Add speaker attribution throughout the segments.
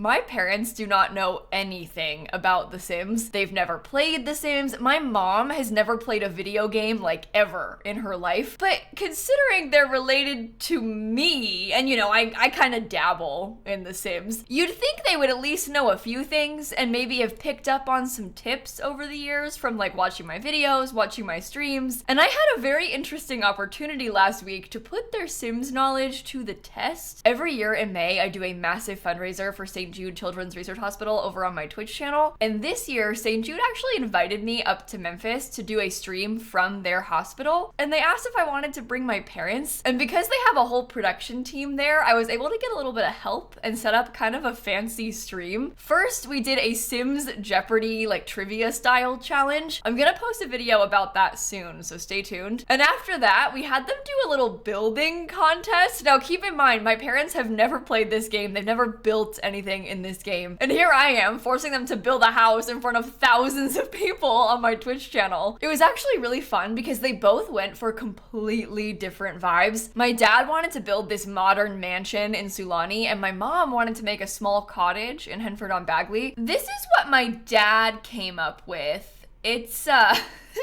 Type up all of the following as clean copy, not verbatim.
Speaker 1: My parents do not know anything about The Sims. They've never played The Sims. My mom has never played a video game like ever in her life. But considering they're related to me, and I kind of dabble in The Sims, you'd think they would at least know a few things and maybe have picked up on some tips over the years from like watching my videos, watching my streams. And I had a very interesting opportunity last week to put their Sims knowledge to the test. Every year in May, I do a massive fundraiser for St. Jude Children's Research Hospital over on my Twitch channel. And this year, St. Jude actually invited me up to Memphis to do a stream from their hospital. And they asked if I wanted to bring my parents. And because they have a whole production team there, I was able to get a little bit of help and set up kind of a fancy stream. First, we did a Sims Jeopardy like trivia style challenge. I'm gonna post a video about that soon, so stay tuned. And after that, we had them do a little building contest. Now keep in mind, my parents have never played this game. They've never built anything in this game. And here I am forcing them to build a house in front of thousands of people on my Twitch channel. It was actually really fun because they both went for completely different vibes. My dad wanted to build this modern mansion in Sulani, and my mom wanted to make a small cottage in Henford-on-Bagley. This is what my dad came up with. It's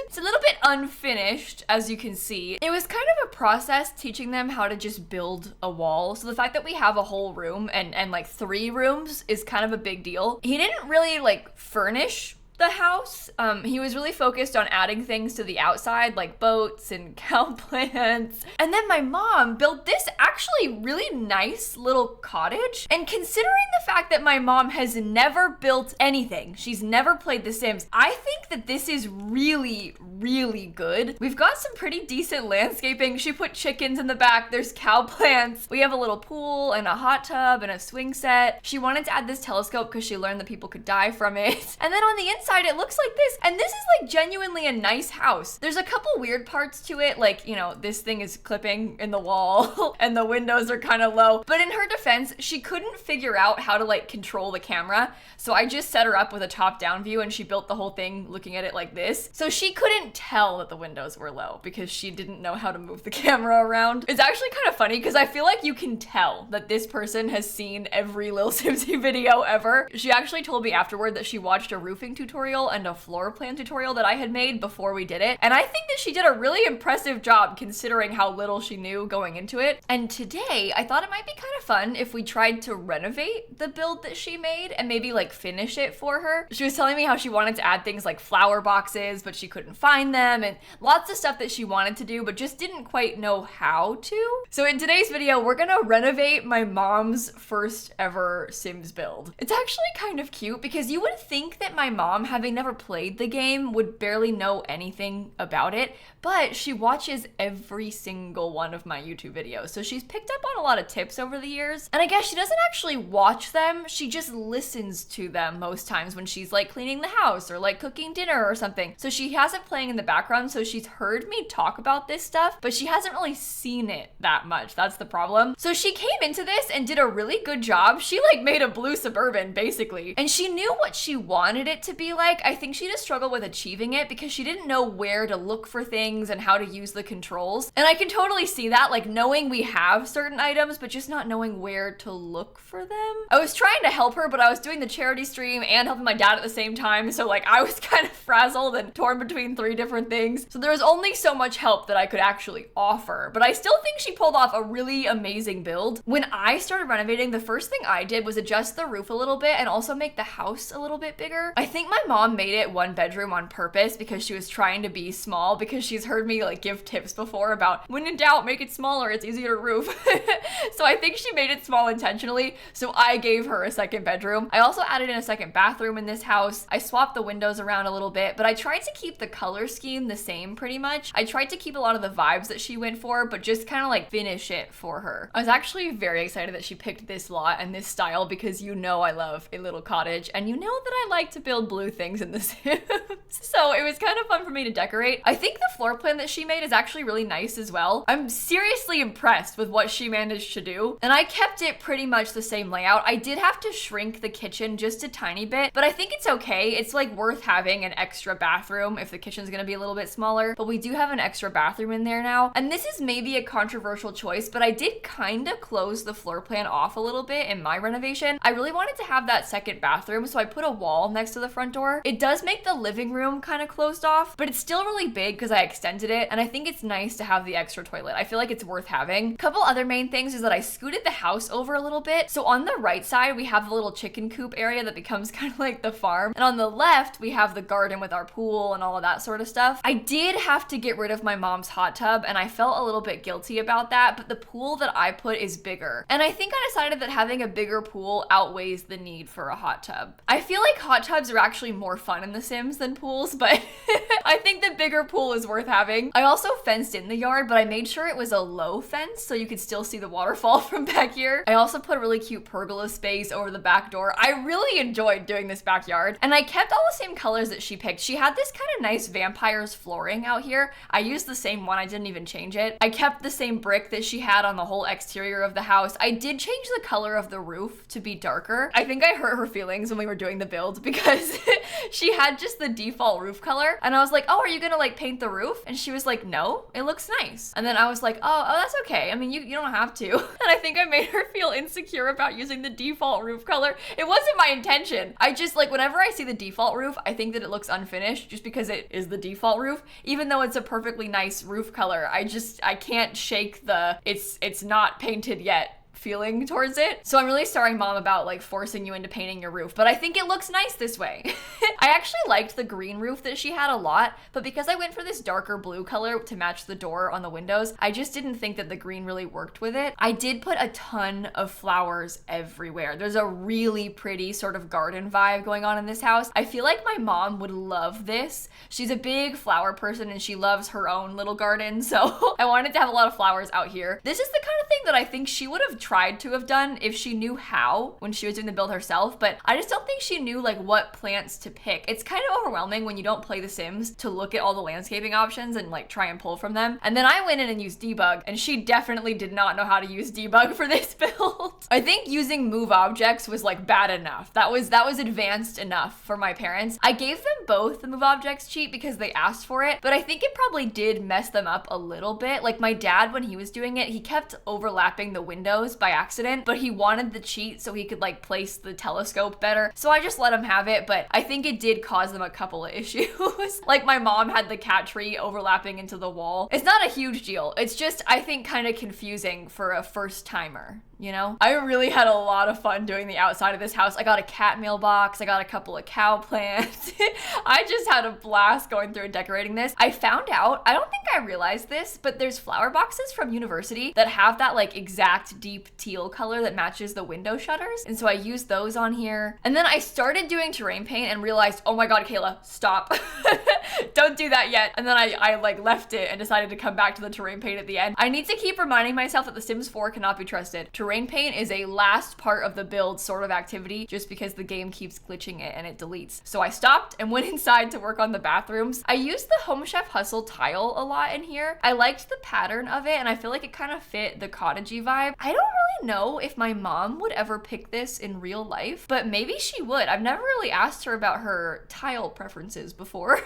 Speaker 1: it's a little bit unfinished, as you can see. It was kind of a process teaching them how to just build a wall. So the fact that we have a whole room and like 3 rooms is kind of a big deal. He didn't really like furnish the house. He was really focused on adding things to the outside like boats and cow plants. And then my mom built this actually really nice little cottage. And considering the fact that my mom has never built anything, she's never played The Sims, I think that this is really, really good. We've got some pretty decent landscaping. She put chickens in the back. There's cow plants. We have a little pool and a hot tub and a swing set. She wanted to add this telescope because she learned that people could die from it. And then on the inside, it looks like this. And this is like genuinely a nice house. There's a couple weird parts to it. Like, this thing is clipping in the wall and the windows are kind of low. But in her defense, she couldn't figure out how to like control the camera. So I just set her up with a top-down view and she built the whole thing looking at it like this. So she couldn't tell that the windows were low because she didn't know how to move the camera around. It's actually kind of funny because I feel like you can tell that this person has seen every lilsimsie video ever. She actually told me afterward that she watched a roofing tutorial and a floor plan tutorial that I had made before we did it. And I think that she did a really impressive job considering how little she knew going into it. And today, I thought it might be kind of fun if we tried to renovate the build that she made and maybe like finish it for her. She was telling me how she wanted to add things like flower boxes, but she couldn't find them, and lots of stuff that she wanted to do, but just didn't quite know how to. So in today's video, we're gonna renovate my mom's first ever Sims build. It's actually kind of cute because you would think that my mom, having never played the game, would barely know anything about it, but she watches every single one of my YouTube videos. So she's picked up on a lot of tips over the years. And I guess she doesn't actually watch them. She just listens to them most times when she's like cleaning the house or like cooking dinner or something. So she has it playing in the background. So she's heard me talk about this stuff, but she hasn't really seen it that much. That's the problem. So she came into this and did a really good job. She like made a blue Suburban basically. And she knew what she wanted it to be like. I think she just struggled with achieving it because she didn't know where to look for things and how to use the controls. And I can totally see that, like knowing we have certain items, but just not knowing where to look for them. I was trying to help her, but I was doing the charity stream and helping my dad at the same time. So like I was kind of frazzled and torn between 3 different things. So there was only so much help that I could actually offer, but I still think she pulled off a really amazing build. When I started renovating, the first thing I did was adjust the roof a little bit and also make the house a little bit bigger. I think my mom made it 1 bedroom on purpose because she was trying to be small, because she's heard me like give tips before about when in doubt, make it smaller, it's easier to roof. So I think she made it small intentionally. So I gave her a 2nd bedroom. I also added in a 2nd bathroom in this house. I swapped the windows around a little bit, but I tried to keep the color scheme the same pretty much. I tried to keep a lot of the vibes that she went for, but just kind of like finish it for her. I was actually very excited that she picked this lot and this style because I love a little cottage and that I like to build blue things in The Sims. So it was kind of fun for me to decorate. I think the floor plan that she made is actually really nice as well. I'm seriously impressed with what she managed to do. And I kept it pretty much the same layout. I did have to shrink the kitchen just a tiny bit, but I think it's okay. It's like worth having an extra bathroom if the kitchen's gonna be a little bit smaller, but we do have an extra bathroom in there now. And this is maybe a controversial choice, but I did kind of close the floor plan off a little bit in my renovation. I really wanted to have that second bathroom, so I put a wall next to the front door. It does make the living room kind of closed off, but it's still really big because I extended it, and I think it's nice to have the extra toilet. I feel like it's worth having. A couple other main things is that I scooted the house over a little bit. So on the right side, we have the little chicken coop area that becomes kind of like the farm. And on the left, we have the garden with our pool and all of that sort of stuff. I did have to get rid of my mom's hot tub, and I felt a little bit guilty about that, but the pool that I put is bigger. And I think I decided that having a bigger pool outweighs the need for a hot tub. I feel like hot tubs are actually more fun in The Sims than pools, but I think the bigger pool is worth having. I also fenced in the yard, but I made sure it was a low fence so you could still see the waterfall from back here. I also put a really cute pergola space over the back door. I really enjoyed doing this backyard, and I kept all the same colors that she picked. She had this kind of nice vampires flooring out here. I used the same one. I didn't even change it. I kept the same brick that she had on the whole exterior of the house. I did change the color of the roof to be darker. I think I hurt her feelings when we were doing the build because she had just the default roof color, and I was like, oh, are you gonna like paint the roof? And she was like, no, it looks nice. And then I was like, oh, that's okay. I mean, you don't have to. And I think I made her feel insecure about using the default roof color. It wasn't my intention. I just like, whenever I see the default roof, I think that it looks unfinished just because it is the default roof. Even though it's a perfectly nice roof color, I can't shake the it's not painted yet feeling towards it. So I'm really sorry, Mom, about like forcing you into painting your roof, but I think it looks nice this way. I actually liked the green roof that she had a lot, but because I went for this darker blue color to match the door on the windows, I just didn't think that the green really worked with it. I did put a ton of flowers everywhere. There's a really pretty sort of garden vibe going on in this house. I feel like my mom would love this. She's a big flower person and she loves her own little garden, so I wanted to have a lot of flowers out here. This is the kind of thing that I think she would have tried to have done if she knew how when she was doing the build herself, but I just don't think she knew like what plants to pick. It's kind of overwhelming when you don't play The Sims to look at all the landscaping options and like try and pull from them. And then I went in and used debug, and she definitely did not know how to use debug for this build. I think using move objects was like bad enough. That was advanced enough for my parents. I gave them both the move objects cheat because they asked for it, but I think it probably did mess them up a little bit. Like my dad, when he was doing it, he kept overlapping the windows by accident, but he wanted the cheat so he could like place the telescope better. So I just let him have it, but I think it did cause them a couple of issues. Like my mom had the cat tree overlapping into the wall. It's not a huge deal. It's just, I think, kind of confusing for a first timer. You know, I really had a lot of fun doing the outside of this house. I got a cat mailbox. I got a couple of cow plants. I just had a blast going through and decorating this. I found out, I don't think I realized this, but there's flower boxes from university that have that like exact deep teal color that matches the window shutters. And so I used those on here. And then I started doing terrain paint and realized, oh my God, Kayla, stop. Don't do that yet. And then I like left it and decided to come back to the terrain paint at the end. I need to keep reminding myself that The Sims 4 cannot be trusted. Terrain paint is a last part of the build sort of activity just because the game keeps glitching it and it deletes. So I stopped and went inside to work on the bathrooms. I used the Home Chef Hustle tile a lot in here. I liked the pattern of it and I feel like it kind of fit the cottagey vibe. I don't really know if my mom would ever pick this in real life, but maybe she would. I've never really asked her about her tile preferences before.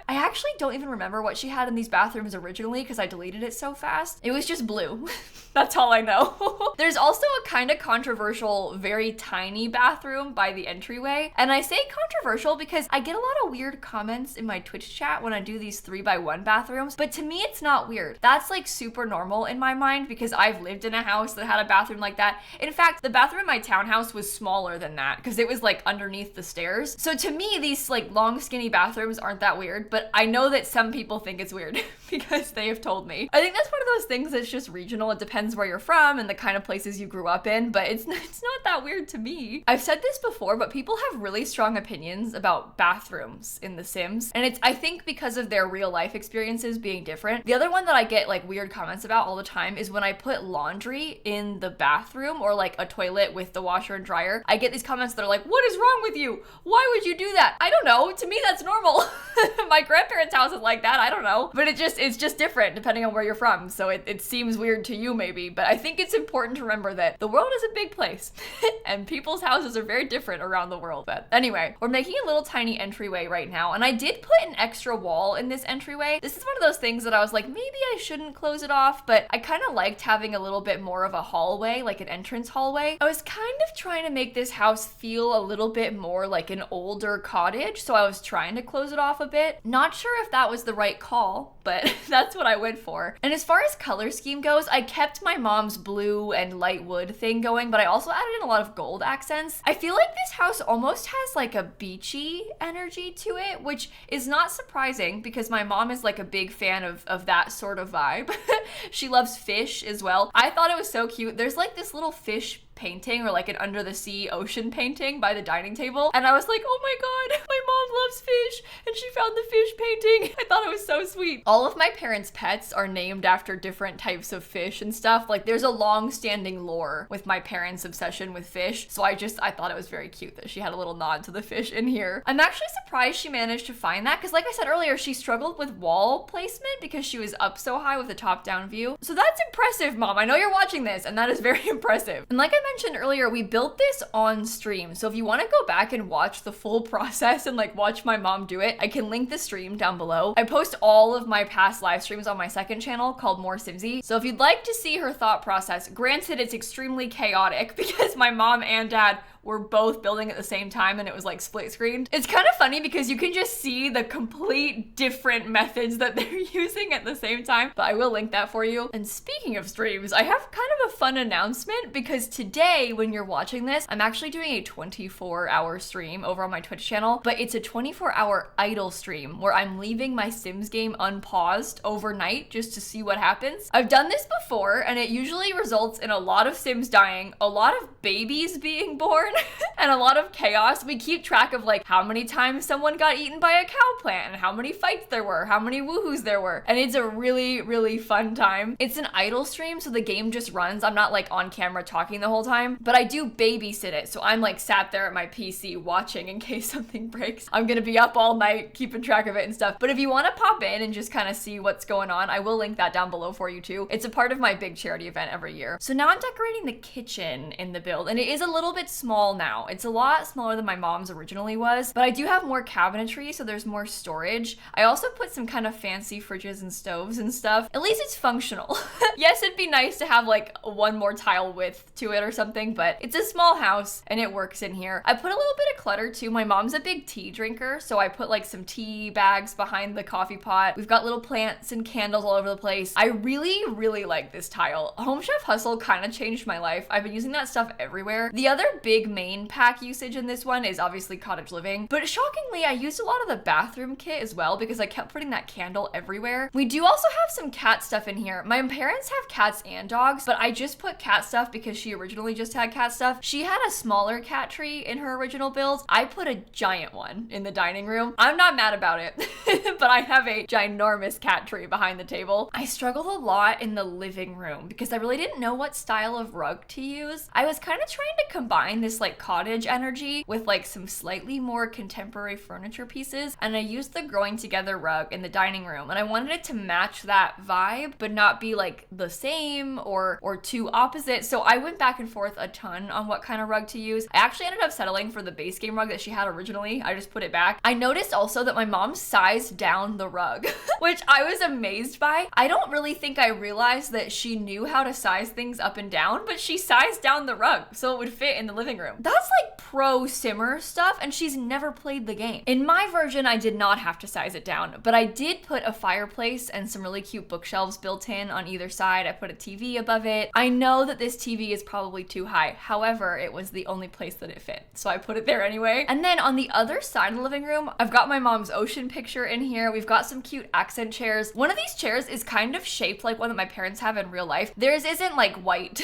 Speaker 1: I actually don't even remember what she had in these bathrooms originally because I deleted it so fast. It was just blue. That's all I know. There's also a kind of controversial, very tiny bathroom by the entryway. And I say controversial because I get a lot of weird comments in my Twitch chat when I do these 3x1 bathrooms, but to me it's not weird. That's like super normal in my mind because I've lived in a house that had a bathroom like that. In fact, the bathroom in my townhouse was smaller than that because it was like underneath the stairs. So to me, these like long skinny bathrooms aren't that weird, but I know that some people think it's weird because they have told me. I think that's one of those things that's just regional. It depends where you're from and the kind of places you grew up in, but it's not that weird to me. I've said this before, but people have really strong opinions about bathrooms in The Sims, and it's, I think, because of their real life experiences being different. The other one that I get like weird comments about all the time is when I put laundry in the bathroom or like a toilet with the washer and dryer, I get these comments that are like, what is wrong with you? Why would you do that? I don't know. To me, that's normal. My grandparents' house is like that. I don't know. But it's just different depending on where you're from. So it seems weird to you maybe, but I think it's important to remember that the world is a big place and people's houses are very different around the world. But anyway, we're making a little tiny entryway right now, and I did put an extra wall in this entryway. This is one of those things that I was like, maybe I shouldn't close it off, but I kind of liked having a little bit more of a hallway, like an entrance hallway. I was kind of trying to make this house feel a little bit more like an older cottage, so I was trying to close it off a bit. Not sure if that was the right call, but that's what I went for. And as far as color scheme goes, I kept my mom's blue and light wood thing going, but I also added in a lot of gold accents. I feel like this house almost has like a beachy energy to it, which is not surprising because my mom is like a big fan of that sort of vibe. She loves fish as well. I thought it was so cute. There's like this little fish painting or like an under the sea ocean painting by the dining table, and I was like, oh my god, my mom loves fish and she found the fish painting. I thought it was so sweet. All of my parents' pets are named after different types of fish and stuff. Like there's a long-standing lore with my parents' obsession with fish, so I thought it was very cute that she had a little nod to the fish in here. I'm actually surprised she managed to find that because like I said earlier, she struggled with wall placement because she was up so high with a top-down view. So that's impressive, Mom. I know you're watching this, and that is very impressive. And like I mentioned earlier, we built this on stream, so if you want to go back and watch the full process and like watch my mom do it, I can link the stream down below. I post all of my past live streams on my second channel called renovating, so if you'd like to see her thought process, granted it's extremely chaotic because my mom and dad were both building at the same time and it was like split screened. It's kind of funny because you can just see the complete different methods that they're using at the same time, but I will link that for you. And speaking of streams, I have kind of a fun announcement because today when you're watching this, I'm actually doing a 24-hour stream over on my Twitch channel, but it's a 24-hour idle stream where I'm leaving my Sims game unpaused overnight just to see what happens. I've done this before and it usually results in a lot of Sims dying, a lot of babies being born, and a lot of chaos. We keep track of like how many times someone got eaten by a cow plant and how many fights there were, how many woohoos there were, and it's a really, really fun time. It's an idle stream, so the game just runs. I'm not like on camera talking the whole time, but I do babysit it, so I'm like sat there at my PC watching in case something breaks. I'm gonna be up all night keeping track of it and stuff, but if you want to pop in and just kind of see what's going on, I will link that down below for you too. It's a part of my big charity event every year. So now I'm decorating the kitchen in the build, and it is a little bit small now. It's a lot smaller than my mom's originally was, but I do have more cabinetry, so there's more storage. I also put some kind of fancy fridges and stoves and stuff. At least it's functional. Yes, it'd be nice to have like one more tile width to it or something, but it's a small house and it works in here. I put a little bit of clutter too. My mom's a big tea drinker, so I put like some tea bags behind the coffee pot. We've got little plants and candles all over the place. I really, really like this tile. Home Chef Hustle kind of changed my life. I've been using that stuff everywhere. The other big main pack usage in this one is obviously cottage living, but shockingly I used a lot of the bathroom kit as well because I kept putting that candle everywhere. We do also have some cat stuff in here. My parents have cats and dogs, but I just put cat stuff because she originally just had cat stuff. She had a smaller cat tree in her original build. I put a giant one in the dining room. I'm not mad about it, but I have a ginormous cat tree behind the table. I struggled a lot in the living room because I really didn't know what style of rug to use. I was kind of trying to combine this like cottage energy with like some slightly more contemporary furniture pieces, and I used the growing together rug in the dining room, and I wanted it to match that vibe but not be like the same or too opposite, so I went back and forth a ton on what kind of rug to use. I actually ended up settling for the base game rug that she had originally. I just put it back. I noticed also that my mom sized down the rug which I was amazed by. I don't really think I realized that she knew how to size things up and down, but she sized down the rug so it would fit in the living room. That's like pro simmer stuff, and she's never played the game. In my version, I did not have to size it down, but I did put a fireplace and some really cute bookshelves built in on either side. I put a TV above it. I know that this TV is probably too high. However, it was the only place that it fit, so I put it there anyway. And then on the other side of the living room, I've got my mom's ocean picture in here. We've got some cute accent chairs. One of these chairs is kind of shaped like one that my parents have in real life. Theirs isn't like white.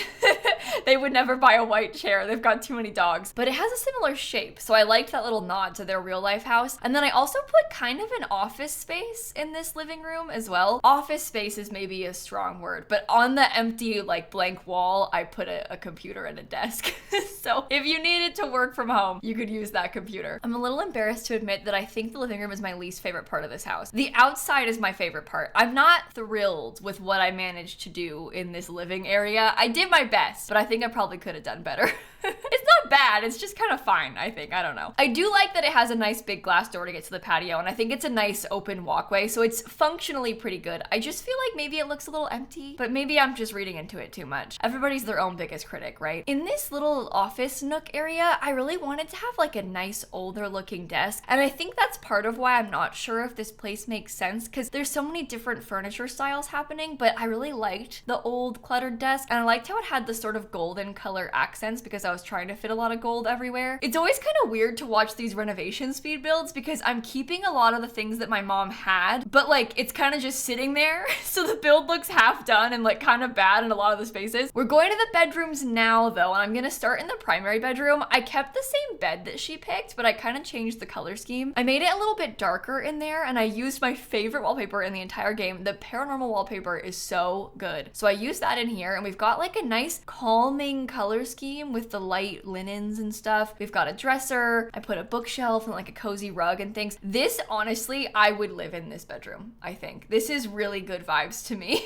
Speaker 1: They would never buy a white chair. They've got too many dogs, but it has a similar shape. So I liked that little nod to their real life house. And then I also put kind of an office space in this living room as well. Office space is maybe a strong word, but on the empty like blank wall, I put a computer and a desk. So if you needed to work from home, you could use that computer. I'm a little embarrassed to admit that I think the living room is my least favorite part of this house. The outside is my favorite part. I'm not thrilled with what I managed to do in this living area. I did my best, but I think I probably could have done better. It's not bad, it's just kind of fine, I think. I don't know. I do like that it has a nice big glass door to get to the patio, and I think it's a nice open walkway, so it's functionally pretty good. I just feel like maybe it looks a little empty, but maybe I'm just reading into it too much. Everybody's their own biggest critic, right? In this little office nook area, I really wanted to have like a nice older looking desk, and I think that's part of why I'm not sure if this place makes sense, because there's so many different furniture styles happening, but I really liked the old cluttered desk, and I liked how it had the sort of golden color accents because I was trying to fit a lot of gold everywhere. It's always kind of weird to watch these renovation speed builds because I'm keeping a lot of the things that my mom had, but like it's kind of just sitting there. So the build looks half done and like kind of bad in a lot of the spaces. We're going to the bedrooms now though, and I'm gonna start in the primary bedroom. I kept the same bed that she picked, but I kind of changed the color scheme. I made it a little bit darker in there, and I used my favorite wallpaper in the entire game. The paranormal wallpaper is so good. So I used that in here, and we've got like a nice calming color scheme with the light linens and stuff. We've got a dresser. I put a bookshelf and like a cozy rug and things. This, honestly, I would live in this bedroom, I think. This is really good vibes to me.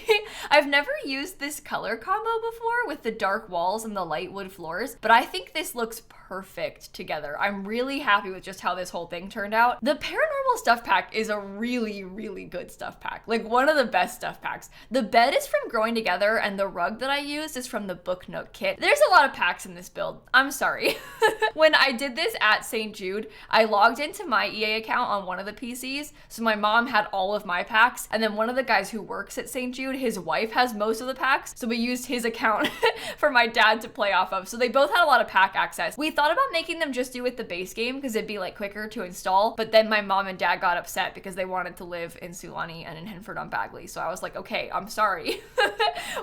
Speaker 1: I've never used this color combo before with the dark walls and the light wood floors, but I think this looks perfect together. I'm really happy with just how this whole thing turned out. The paranormal stuff pack is a really, really good stuff pack. Like one of the best stuff packs. The bed is from Growing Together, and the rug that I used is from the Book Nook kit. There's a lot of packs in this build. I'm sorry. When I did this at St. Jude, I logged into my EA account on one of the PCs, so my mom had all of my packs, and then one of the guys who works at St. Jude, his wife has most of the packs, so we used his account for my dad to play off of. So they both had a lot of pack access. We thought about making them just do with the base game because it'd be like quicker to install, but then my mom and dad got upset because they wanted to live in Sulani and in Henford-on-Bagley. So I was like, okay, I'm sorry.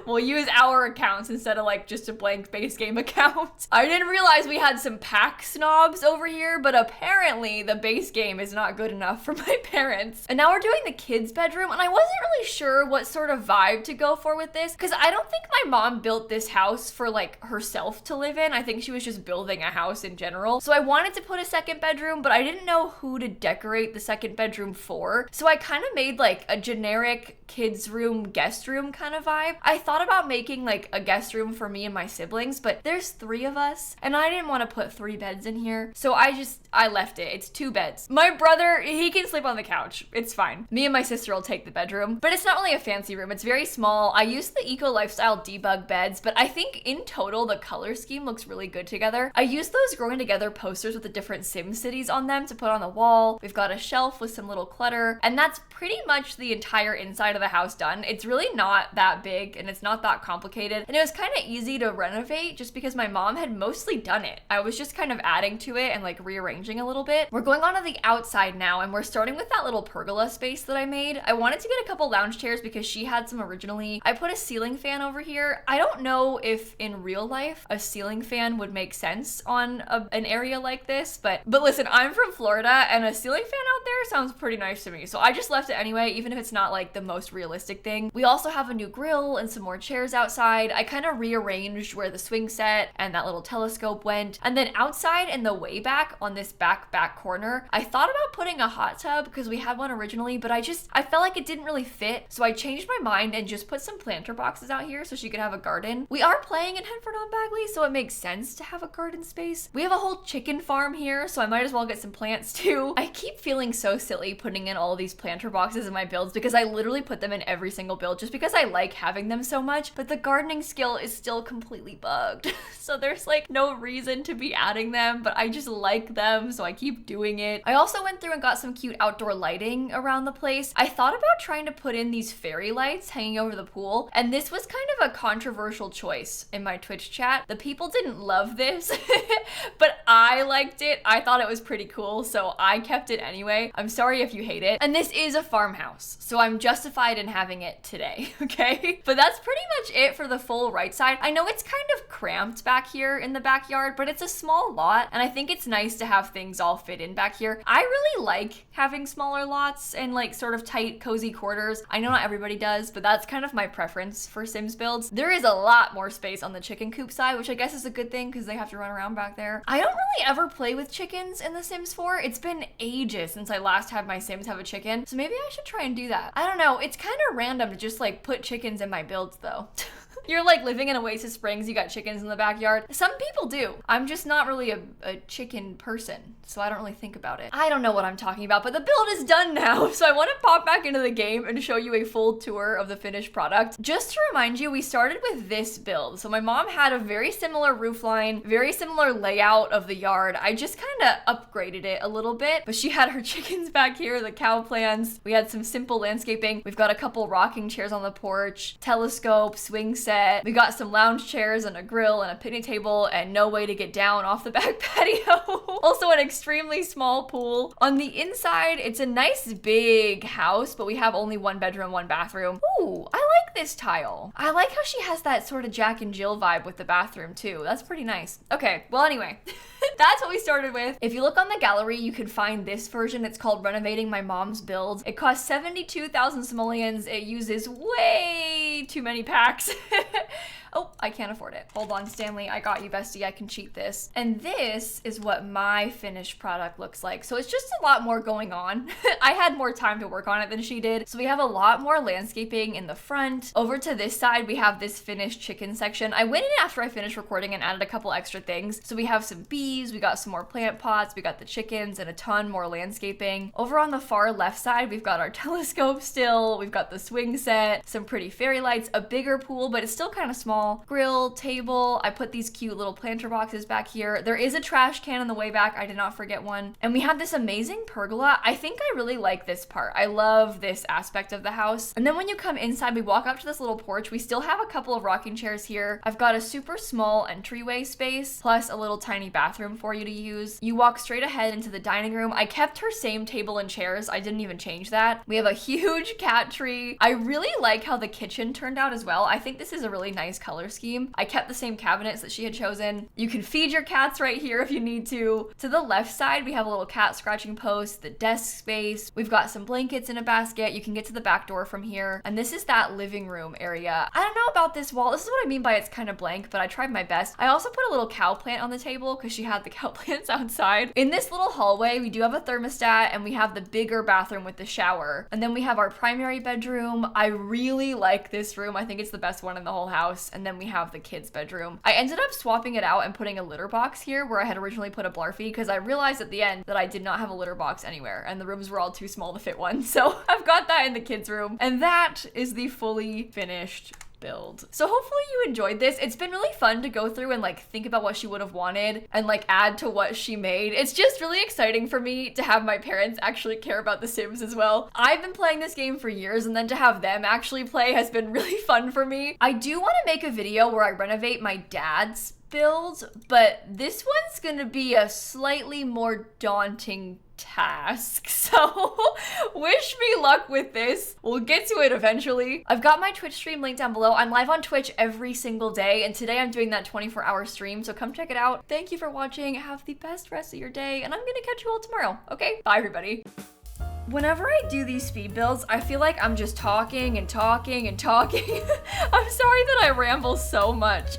Speaker 1: We'll use our accounts instead of like just a blank base game account. I didn't realize we had some pack snobs over here, but apparently the base game is not good enough for my parents. And now we're doing the kids' bedroom, and I wasn't really sure what sort of vibe to go for with this because I don't think my mom built this house for like herself to live in. I think she was just building a house in general. So I wanted to put a second bedroom, but I didn't know who to decorate the second bedroom for. So I kind of made like a generic kids room, guest room kind of vibe. I thought about making like a guest room for me and my siblings, but there's 3 of us and I didn't want to put 3 beds in here. So I left it. It's 2 beds. My brother, he can sleep on the couch. It's fine. Me and my sister will take the bedroom, but it's not really a fancy room. It's very small. I used the Eco Lifestyle debug beds, but I think in total the color scheme looks really good together. I used those Growing Together posters with the different Sim cities on them to put on the wall. We've got a shelf with some little clutter, and that's pretty much the entire inside of the house done. It's really not that big and it's not that complicated, and it was kind of easy to renovate just because my mom had mostly done it. I was just kind of adding to it and like rearranging a little bit. We're going on to the outside now, and we're starting with that little pergola space that I made. I wanted to get a couple lounge chairs because she had some originally. I put a ceiling fan over here. I don't know if in real life a ceiling fan would make sense on an area like this, but listen, I'm from Florida and a ceiling fan out there sounds pretty nice to me, so I just left it anyway, even if it's not like the most realistic thing. We also have a new grill and some more chairs outside. I kind of rearranged where the swing set and that little telescope went, and then outside in the way back on this back corner, I thought about putting a hot tub because we had one originally, but I felt like it didn't really fit, so I changed my mind and just put some planter boxes out here so she could have a garden. We are playing in Henford-on-Bagley, so it makes sense to have a garden space. We have a whole chicken farm here, so I might as well get some plants too. I keep feeling so silly putting in all these planter boxes in my builds because I literally put them in every single build just because I like having them so much, but the gardening skill is still completely bugged. So there's like no reason to be adding them, but I just like them, so I keep doing it. I also went through and got some cute outdoor lighting around the place. I thought about trying to put in these fairy lights hanging over the pool, and this was kind of a controversial choice in my Twitch chat. The people didn't love this. but I liked it. I thought it was pretty cool, so I kept it anyway. I'm sorry if you hate it. And this is a farmhouse, so I'm justified in having it today, okay? But that's pretty much it for the full right side. I know it's kind of cramped back here in the backyard, but it's a small lot, and I think it's nice to have things all fit in back here. I really like having smaller lots and like sort of tight, cozy quarters. I know not everybody does, but that's kind of my preference for Sims builds. There is a lot more space on the chicken coop side, which I guess is a good thing because they have to run around back there. I don't really ever play with chickens in The Sims 4. It's been ages since I last had my Sims have a chicken, so maybe I should try and do that. I don't know, it's kind of random to just like put chickens in my builds though. You're like living in Oasis Springs, you got chickens in the backyard. Some people do. I'm just not really a chicken person, so I don't really think about it. I don't know what I'm talking about, but the build is done now, so I want to pop back into the game and show you a full tour of the finished product. Just to remind you, we started with this build. So my mom had a very similar roof line, very similar layout of the yard. I just kind of upgraded it a little bit, but she had her chickens back here, the cow plants. We had some simple landscaping. We've got a couple rocking chairs on the porch, telescope, swing set. We got some lounge chairs and a grill and a picnic table and no way to get down off the back patio. Also an extremely small pool. On the inside, it's a nice big house, but we have only 1 bedroom, 1 bathroom. Ooh, I like this tile. I like how she has that sort of Jack and Jill vibe with the bathroom too. That's pretty nice. Okay, well anyway, that's what we started with. If you look on the gallery, you can find this version. It's called Renovating My Mom's Build. It costs 72,000 simoleons. It uses way too many packs. Oh, I can't afford it. Hold on, Stanley. I got you, bestie. I can cheat this. And this is what my finished product looks like. So it's just a lot more going on. I had more time to work on it than she did. So we have a lot more landscaping in the front. Over to this side, we have this finished chicken section. I went in after I finished recording and added a couple extra things. So we have some bees, we got some more plant pots, we got the chickens, and a ton more landscaping. Over on the far left side, we've got our telescope still. We've got the swing set, some pretty fairy lights, a bigger pool, but it's still kind of small. Grill, table. I put these cute little planter boxes back here. There is a trash can on the way back. I did not forget one. And we have this amazing pergola. I think I really like this part. I love this aspect of the house. And then when you come inside, we walk up to this little porch. We still have a couple of rocking chairs here. I've got a super small entryway space, plus a little tiny bathroom for you to use. You walk straight ahead into the dining room. I kept her same table and chairs. I didn't even change that. We have a huge cat tree. I really like how the kitchen turned out as well. I think this is a really nice color scheme. I kept the same cabinets that she had chosen. You can feed your cats right here if you need to. To the left side, we have a little cat scratching post, the desk space. We've got some blankets in a basket. You can get to the back door from here. And this is that living room area. I don't know about this wall. This is what I mean by it's kind of blank, but I tried my best. I also put a little cow plant on the table because she had the cow plants outside. In this little hallway, we do have a thermostat and we have the bigger bathroom with the shower. And then we have our primary bedroom. I really like this room. I think it's the best one in the whole house. And then we have the kids' bedroom. I ended up swapping it out and putting a litter box here where I had originally put a Blarfy because I realized at the end that I did not have a litter box anywhere and the rooms were all too small to fit one. So I've got that in the kids' room. And that is the fully finished build. So hopefully you enjoyed this. It's been really fun to go through and like think about what she would have wanted and like add to what she made. It's just really exciting for me to have my parents actually care about The Sims as well. I've been playing this game for years and then to have them actually play has been really fun for me. I do want to make a video where I renovate my dad's build, but this one's gonna be a slightly more daunting task. So wish me luck with this. We'll get to it eventually. I've got my Twitch stream linked down below. I'm live on Twitch every single day, and today I'm doing that 24-hour stream, so come check it out. Thank you for watching. Have the best rest of your day, and I'm gonna catch you all tomorrow. Okay? Bye, everybody. Whenever I do these speed builds, I feel like I'm just talking and talking and talking. I'm sorry that I ramble so much.